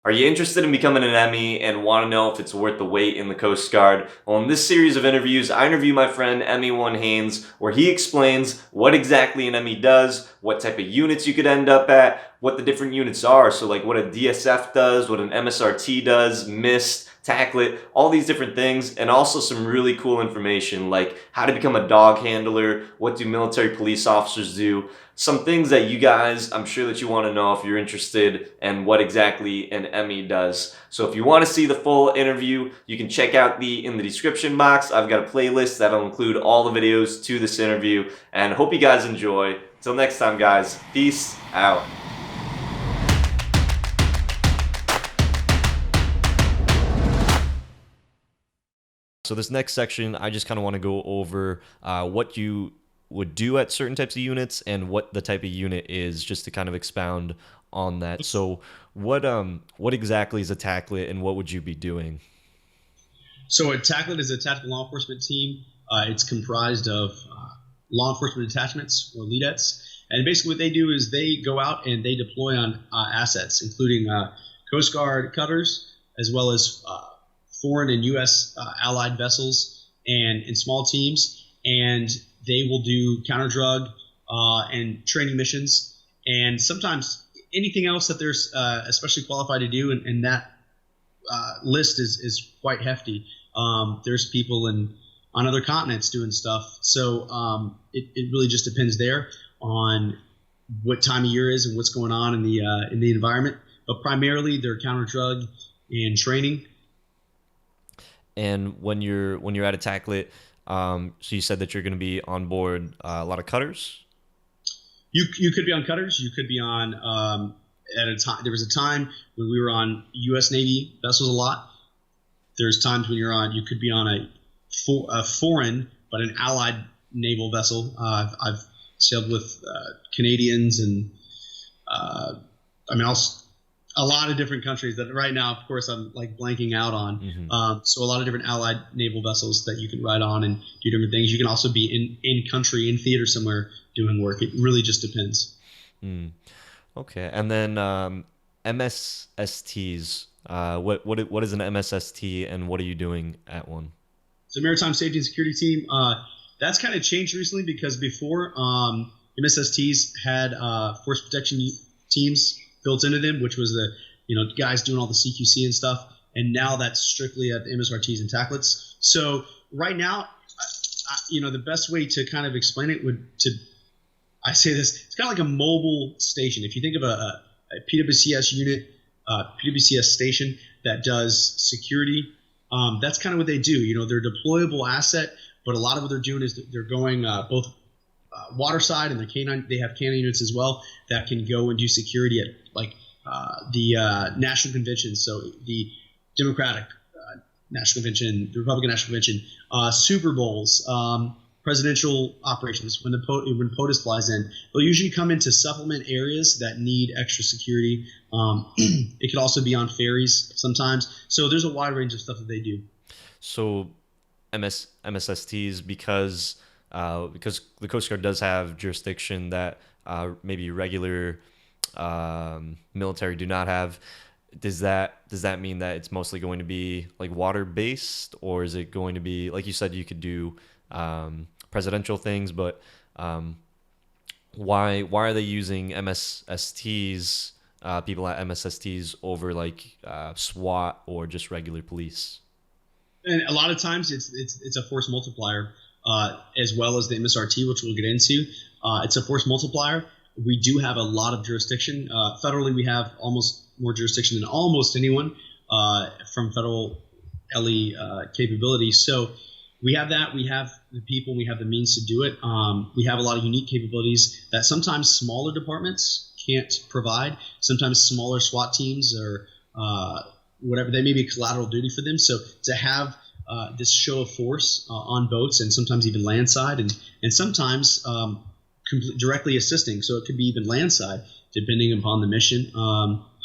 Are you interested in becoming an Emmy and want to know if it's worth the wait in the Coast Guard? Well, in this series of interviews, I interview my friend Emmy1 Haines, where he explains what exactly an Emmy does, what type of units you could end up at, what the different units are. So, like what a DSF does, what an MSRT does, MST, TACLET, all these different things, and also some really cool information like how to become a dog handler, what do military police officers do, some things that you guys, I'm sure that you want to know if you're interested and what exactly an Emmy does. So if you want to see the full interview, you can check out in the description box. I've got a playlist that'll include all the videos to this interview, and hope you guys enjoy. Till next time, guys, peace out. So this next section, I just kind of want to go over what you would do at certain types of units and what the type of unit is, just to kind of expound on that. So what exactly is a TACLET and what would you be doing? So a TACLET is a tactical law enforcement team. It's comprised of law enforcement detachments or leadettes. And basically what they do is they go out and they deploy on assets, including Coast Guard cutters, as well as foreign and U.S. Allied vessels and in small teams. And they will do counter-drug and training missions. And sometimes anything else that they're especially qualified to do, and that list is quite hefty. There's people on other continents doing stuff. So it really just depends there on what time of year is and what's going on in the environment. But primarily they're counter-drug and training. And when you're at a TACLET, so you said that you're going to be on board a lot of cutters? You could be on cutters. You could be on at a time. There was a time when we were on U.S. Navy vessels a lot. There's times when you could be on a foreign but an Allied naval vessel. I've sailed with Canadians and a lot of different countries that right now, of course, I'm like blanking out on. Mm-hmm. So a lot of different Allied naval vessels that you can ride on and do different things. You can also be in country, in theater somewhere doing work. It really just depends. Okay. And then MSSTs. What is an MSST and what are you doing at one? So Maritime Safety and Security Team. That's kind of changed recently because before MSSTs had force protection teams built into them, which was the guys doing all the CQC and stuff, and now that's strictly at the MSRTs and TACLETs. So right now, the best way to kind of explain it I say this, it's kind of like a mobile station. If you think of a PWCS unit, PWCS station that does security, that's kind of what they do. They're a deployable asset, but a lot of what they're doing is they're going both water side and they have canine units as well that can go and do security at the national conventions. So the Democratic National Convention, the Republican National Convention, Super Bowls, presidential operations. When POTUS flies in, they'll usually come in to supplement areas that need extra security. It could also be on ferries sometimes. So there's a wide range of stuff that they do. So MSSTs, because the Coast Guard does have jurisdiction that maybe regular military do not have. Does that mean that it's mostly going to be like water based, or is it going to be, like you said, you could do presidential things, but why are they using MSSTs, people at MSSTs over like SWAT or just regular police? And a lot of times it's a force multiplier, as well as the MSRT, which we'll get into. It's a force multiplier. We do have a lot of jurisdiction. Federally, we have almost more jurisdiction than almost anyone from federal LE capability. So we have that. We have the people. We have the means to do it. We have a lot of unique capabilities that sometimes smaller departments can't provide. Sometimes smaller SWAT teams or whatever, they may be collateral duty for them. So to have this show of force on boats and sometimes even landside and sometimes directly assisting. So it could be even landside, depending upon the mission,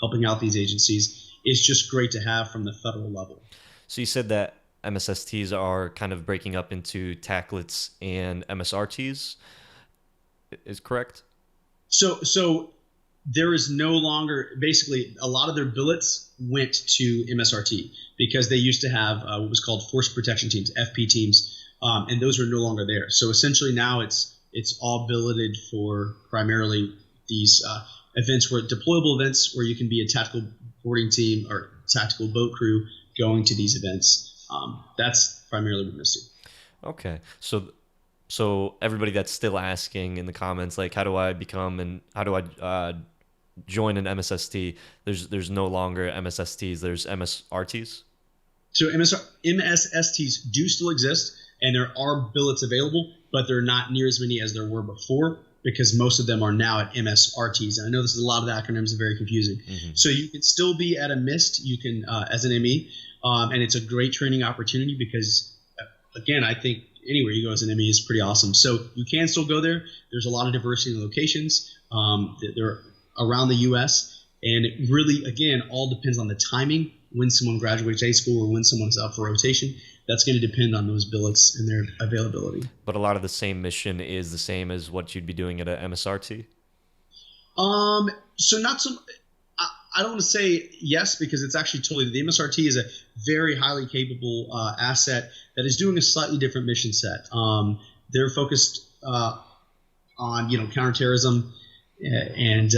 helping out these agencies. It's just great to have from the federal level. So you said that MSSTs are kind of breaking up into TACLETs and MSRTs, is correct? So there is no longer, basically a lot of their billets went to MSRT because they used to have what was called force protection teams, FP teams, and those are no longer there. So essentially now it's all billeted for primarily these events, where deployable events where you can be a tactical boarding team or tactical boat crew going to these events. That's primarily what we do. Okay, so everybody that's still asking in the comments, like, how do I join an MSST? There's no longer MSSTs. There's MSRTs. So MSSTs do still exist, and there are billets available, but they're not near as many as there were before, because most of them are now at MSRTs. And I know this is a lot of the acronyms are very confusing. Mm-hmm. So you can still be at a MST, you can as an ME, and it's a great training opportunity because, again, I think anywhere you go as an ME is pretty awesome. So you can still go there. There's a lot of diversity in locations. They're around the U.S., and it really, again, all depends on the timing when someone graduates high school or when someone's up for rotation. That's going to depend on those billets and their availability. But a lot of the same mission is the same as what you'd be doing at a MSRT? So not so. I don't want to say yes, because it's actually totally, the MSRT is a very highly capable asset that is doing a slightly different mission set. They're focused on counterterrorism and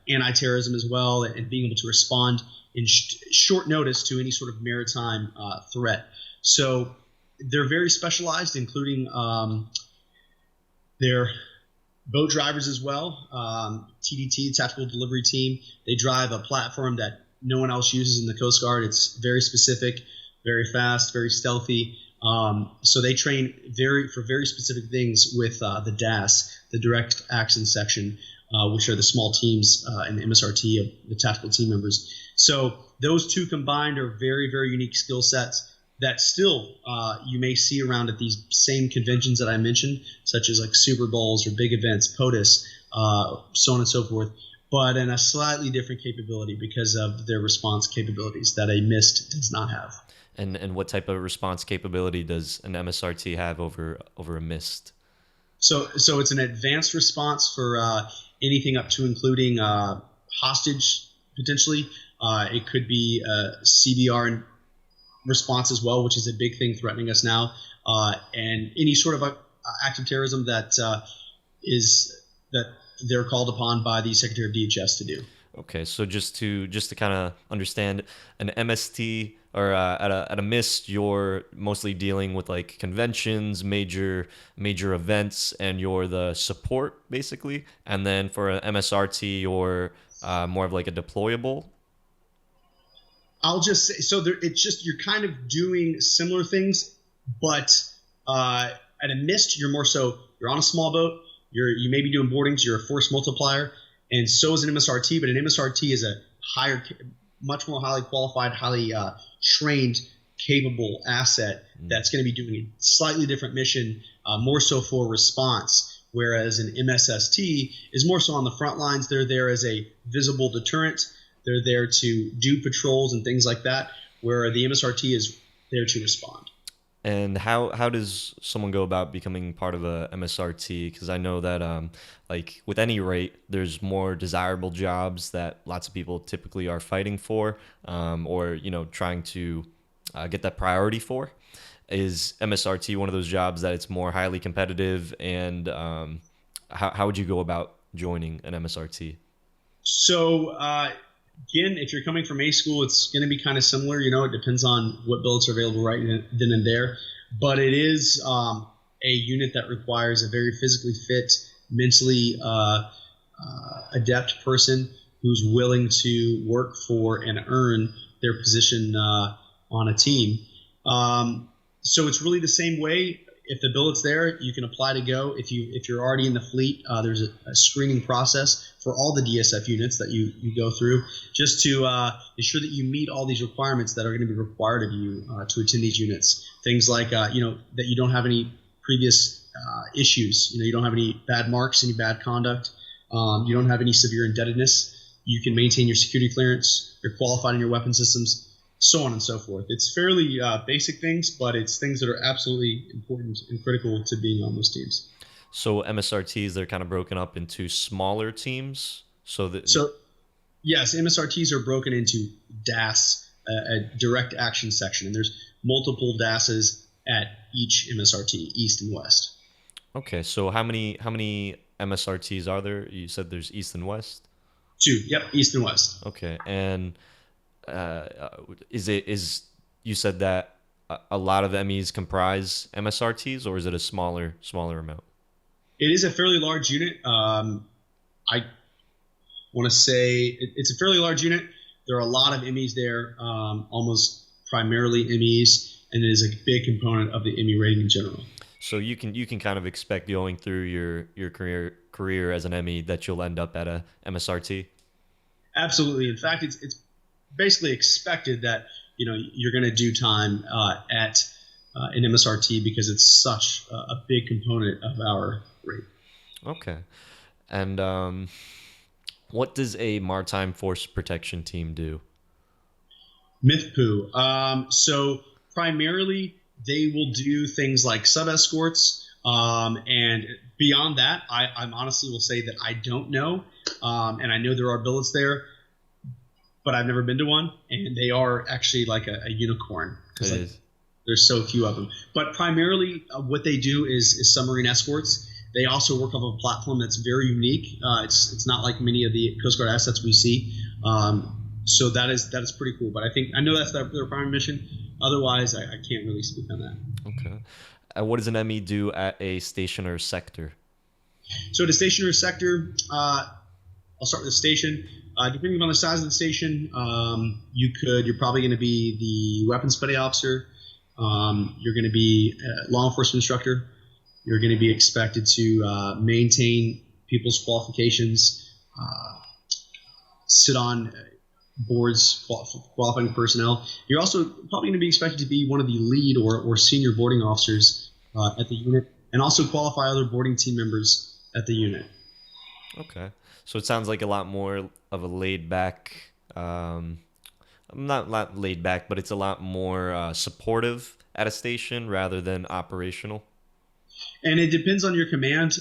anti-terrorism as well, and being able to respond in short notice to any sort of maritime threat. So they're very specialized, including their boat drivers as well. TDT, Tactical Delivery Team, they drive a platform that no one else uses in the Coast Guard. It's very specific, very fast, very stealthy. So they train for very specific things with the DAS, the Direct Action Section, which are the small teams in the MSRT of the tactical team members. So those two combined are very, very unique skill sets that still you may see around at these same conventions that I mentioned, such as like Super Bowls or big events, POTUS, so on and so forth, but in a slightly different capability because of their response capabilities that a MST does not have. And what type of response capability does an MSRT have over a MST? So it's an advanced response for anything up to including hostage potentially. It could be CBR response as well, which is a big thing threatening us now, and any sort of active terrorism that they're called upon by the Secretary of DHS to do. Okay, so just to kind of understand, an MST or at a MST, you're mostly dealing with like conventions, major events, and you're the support basically. And then for an MSRT, you're more of like a deployable. I'll just say, it's just you're kind of doing similar things, but at a MST, you're on a small boat. You may be doing boardings. You're a force multiplier, and so is an MSRT. But an MSRT is a much more highly qualified, highly trained, capable asset that's going to be doing a slightly different mission, more so for response. Whereas an MSST is more so on the front lines. They're there as a visible deterrent. They're there to do patrols and things like that, where the MSRT is there to respond. And how does someone go about becoming part of a MSRT? Because I know that like with any rate, there's more desirable jobs that lots of people typically are fighting for, or trying to get that priority for. Is MSRT one of those jobs that it's more highly competitive? And how would you go about joining an MSRT? So again, if you're coming from A school, it's going to be kind of similar. It depends on what billets are available right then and there. But it is a unit that requires a very physically fit, mentally adept person who's willing to work for and earn their position on a team. So it's really the same way. If the billet's there, you can apply to go. If you're already in the fleet, there's a screening process for all the DSF units that you go through, just to ensure that you meet all these requirements that are going to be required of you to attend these units. Things like that you don't have any previous issues. You don't have any bad marks, any bad conduct. You don't have any severe indebtedness. You can maintain your security clearance. You're qualified in your weapon systems, so on and so forth. It's fairly basic things, but it's things that are absolutely important and critical to being on those teams. So MSRTs, they're kind of broken up into smaller teams. So yes, MSRTs are broken into DAS, a direct action section, and there's multiple DASs at each MSRT, east and west. Okay, so how many MSRTs are there? You said there's east and west. Two, yep, east and west. Okay, and uh, is you said that a lot of MEs comprise MSRTs, or is it a smaller amount? It is a fairly large unit. I want to say it's a fairly large unit. There are a lot of MEs there, almost primarily MEs, and it is a big component of the ME rating in general. So you can kind of expect going through your career as an ME that you'll end up at a MSRT. Absolutely. In fact, it's basically expected that you're going to do time at an MSRT because it's such a big component of our rate. Okay, and what does a maritime force protection team do? MFPU. So primarily, they will do things like sub escorts, and beyond that, I'm honestly will say that I don't know, and I know there are billets there, but I've never been to one, and they are actually like a unicorn because there's so few of them. But primarily, what they do is submarine escorts. They also work off of a platform that's very unique. It's not like many of the Coast Guard assets we see. So that is pretty cool. But I know that's their primary mission. Otherwise, I can't really speak on that. Okay. What does an ME do at a station or sector? So at a station or sector, I'll start with the station. Depending on the size of the station, you're probably going to be the weapons petty officer. You're going to be a law enforcement instructor. You're going to be expected to maintain people's qualifications, sit on boards qualifying personnel. You're also probably going to be expected to be one of the lead or senior boarding officers at the unit, and also qualify other boarding team members at the unit. Okay. So it sounds like a lot more of a laid back, not laid back, but it's a lot more supportive at a station rather than operational. And it depends on your command.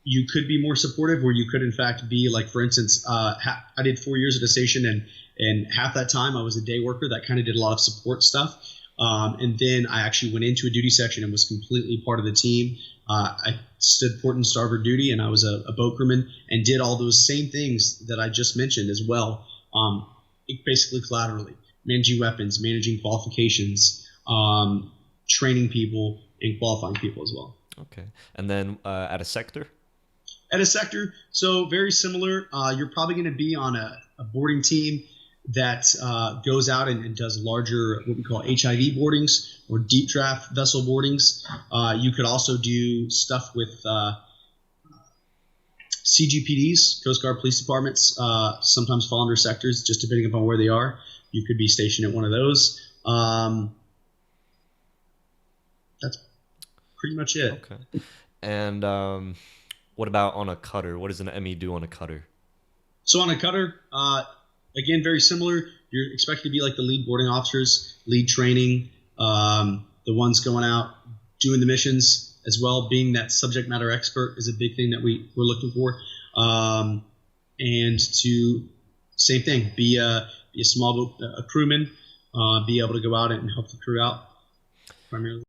You could be more supportive, or you could, in fact, be like, for instance, I did 4 years at a station, and half that time I was a day worker that kind of did a lot of support stuff. And then I actually went into a duty section and was completely part of the team. I stood port and starboard duty, and I was a boat crewman and did all those same things that I just mentioned as well, basically collaterally, managing weapons, managing qualifications, training people, and qualifying people as well. Okay. And then at a sector? At a sector, so very similar. You're probably going to be on a boarding team that goes out and does larger, what we call HIV boardings or deep draft vessel boardings. You could also do stuff with CGPDs, Coast Guard Police Departments, sometimes fall under sectors, just depending upon where they are. You could be stationed at one of those. That's pretty much it. Okay. And what about on a cutter? What does an ME do on a cutter? So on a cutter, again, very similar. You're expected to be like the lead boarding officers, lead training, the ones going out doing the missions as well. Being that subject matter expert is a big thing that we're looking for. And to, same thing, be a small boat, a crewman, be able to go out and help the crew out primarily.